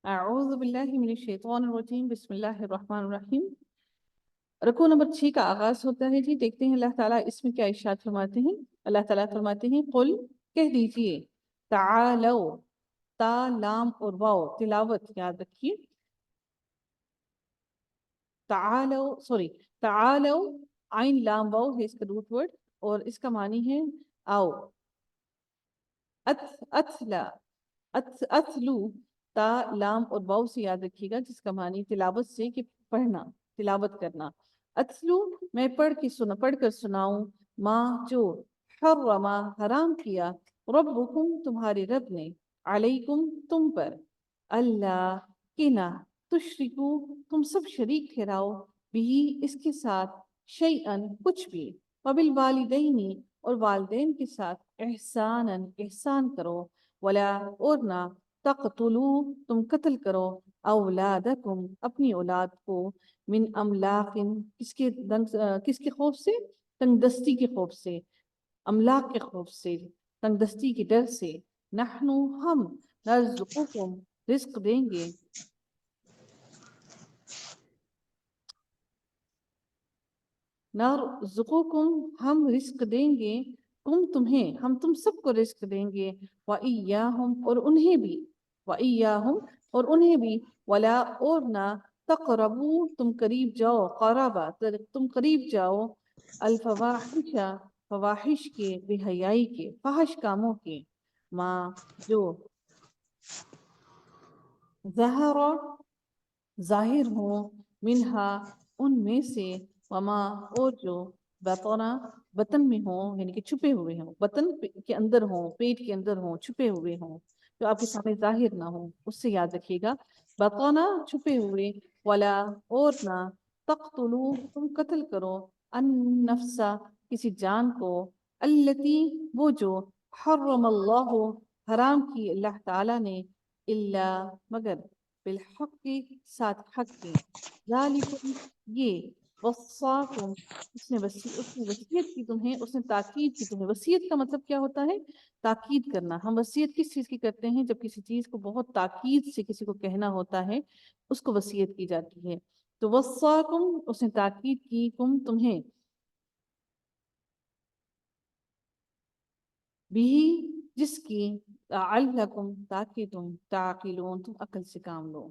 اعوذ باللہ من الشیطان الرجیم بسم اللہ الرحمن الرحیم۔ رکوع نمبر 6 کا آغاز ہوتا ہے جی۔ دیکھتے ہیں اللہ تعالیٰ اس میں کیا ارشاد فرماتے ہیں۔ اللہ تعالیٰ فرماتے ہیں قل، کہہ دیجئے، تعالو، تا لام اور واو تلاوت یاد رکھیے۔ تعالو تعالو، عین لام واو ہے اس کا روٹ ورڈ، اور اس کا معنی ہے آؤ۔ اتھلا، اتھلو، تا لام اور واو سے یاد رکھیے گا، جس کا معنی تلاوت سے کہ پڑھنا، تلاوت کرنا۔ اتھلو، میں پڑھ کر سناؤں، ماں جو، حرما حرام کیا، ربکم تمہارے رب نے، علیکم تم پر، اللہ کہ نہ، تشرکو تم سب شریک ٹھہراؤ، بھی اس کے ساتھ، شیئن کچھ بھی، وبالوالدین اور والدین کے ساتھ، احساناً احسان کرو، ولا اور نہ، تقتلو تم قتل کرو، اولادکم اپنی اولاد کو، من املاق کس کے خوف سے، تنگ دستی کے خوف سے، املاق کے خوف سے، تنگ دستی کے ڈر سے، نحنو ہم، نرزقکم رزق دیں گے، نرزقکم ہم رزق دیں گے، کم تمہیں ہم تم سب کو رزق دیں گے، وَإِيَّاهُمْ اور انہیں بھی، وَإِيَّاهُمْ اور انہیں بھی، ولا اور نہ، تقربو تم قریب جاؤ، قرابا تم قریب جاؤ، الفواحش فواحش کے، بے حیائی کے، فحش کاموں کے، ماں جو، ظاہر ہوں، منہا ان میں سے، وما اور جو، بطنا بطن میں ہوں، یعنی کہ چھپے ہوئے ہوں، بطن کے اندر ہوں، پیٹ کے اندر ہوں، چھپے ہوئے ہوں، جو آپ کے سامنے ظاہر نہ ہوں، اس سے یاد رکھیے گا، بطنا چھپے ہوئے، ولا اور نہ، تقتلو تم قتل کرو، النفس کسی جان کو، التی وہ جو، حرم اللہ حرام کی اللہ تعالی نے، الا مگر، بالحق کے ساتھ حق کے، ذالکم یہ، وصاکم اس نے وصیت کی تمہیں، اس نے تاکید کی تمہیں۔ وصیت کا مطلب کیا ہوتا ہے؟ تاکید کرنا۔ ہم وصیت کس چیز کی کرتے ہیں؟ جب کسی چیز کو بہت تاکید سے کسی کو کہنا ہوتا ہے، اس کو وصیت کی جاتی ہے۔ تو وصاکم اس نے تاکید کی، کم تمہیں، بھی جس کی، لعلکم تاکہ تم، تعقلون تم عقل سے کام لو،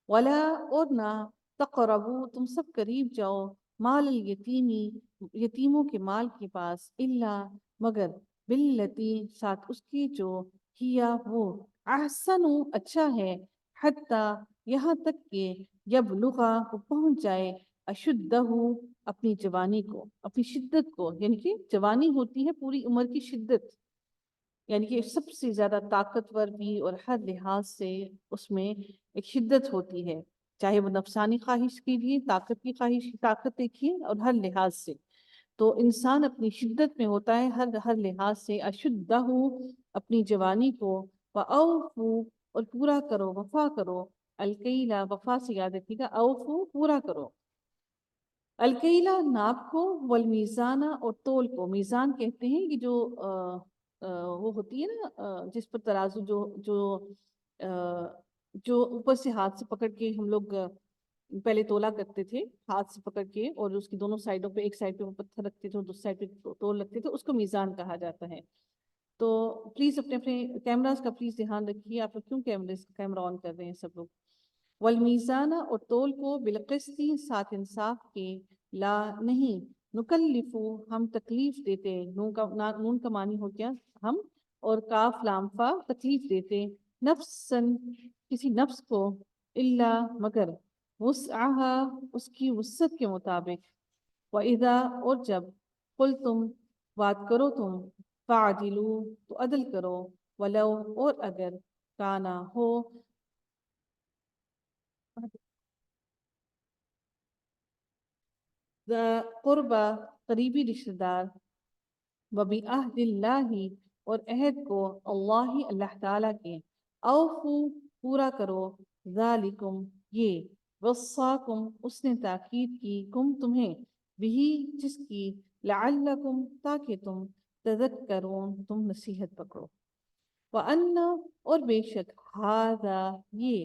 ولا اور نہ، تقربو تم سب قریب جاؤ، مال الیتیمی یتیموں کے مال کے پاس، الا مگر، باللتی ساتھ اس کی جو، ہیا وہ، احسن اچھا ہے، حتی یہاں تک کہ، یبلغا وہ پہنچ جائے، اشدہ اپنی جوانی کو، اپنی شدت کو، یعنی کہ جوانی ہوتی ہے پوری عمر کی شدت، یعنی کہ سب سے زیادہ طاقتور بھی، اور ہر لحاظ سے اس میں ایک شدت ہوتی ہے، چاہے وہ نفسانی خواہش کے لیے، طاقت کی خواہش، طاقت دیکھیے، اور ہر لحاظ سے، تو انسان اپنی شدت میں ہوتا ہے، ہر لحاظ سے، اشدہ اپنی جوانی کو، وَأَوْفُوا اور پورا کرو، وفا کرو، الکیلا وفا سے یاد رکھیے گا، اوفو پورا کرو، الکیلا ناپ کو، والمیزانہ اور تول کو، میزان کہتے ہیں کہ جو وہ ہوتی ہے نا، جس پر ترازو جو اوپر سے ہاتھ سے پکڑ کے ہم لوگ پہلے تولا کرتے تھے، ہاتھ سے پکڑ کے، اور اس کی دونوں سائڈوں پہ، ایک سائڈ پہ وہ پتھر رکھتے تھے اور دوسری سائڈ پہ تول رکھتے تھے، اس کو میزان کہا جاتا ہے۔ تو پلیز اپنے کیمراز کا پلیز دھیان رکھیے، آپ لوگ کیوں کیمرہ آن کر رہے ہیں سب لوگ، والمیزانہ اور تول کو، بالقسط ساتھ انصاف کے، لا نہیں، نکلفو ہم تکلیف دیتے، نون کا معنی ہو کیا ہم، اور کاف لام فا تکلیف دیتے، نفسن کسی نفس کو، الا مگر، وسعها اس کی وسعت کے مطابق، وَإِذَا اور جب، قل تم بات کرو تم، فعدلو تو عدل کرو، ولو اور اگر، کانا ہو، ذا قربا قریبی رشتہ دار، وبعہد اللہ اور عہد کو، اللہ تعالیٰ کے، اوفو پورا کرو، ذالکم یہ، وصاکم اس نے تاکید کی، کم تمہیں، بھی جس کی، لعلکم تاکہ تم، تذکرون تم نصیحت پکڑو، وَأَنَّ اور بے شک، ہذا یہ،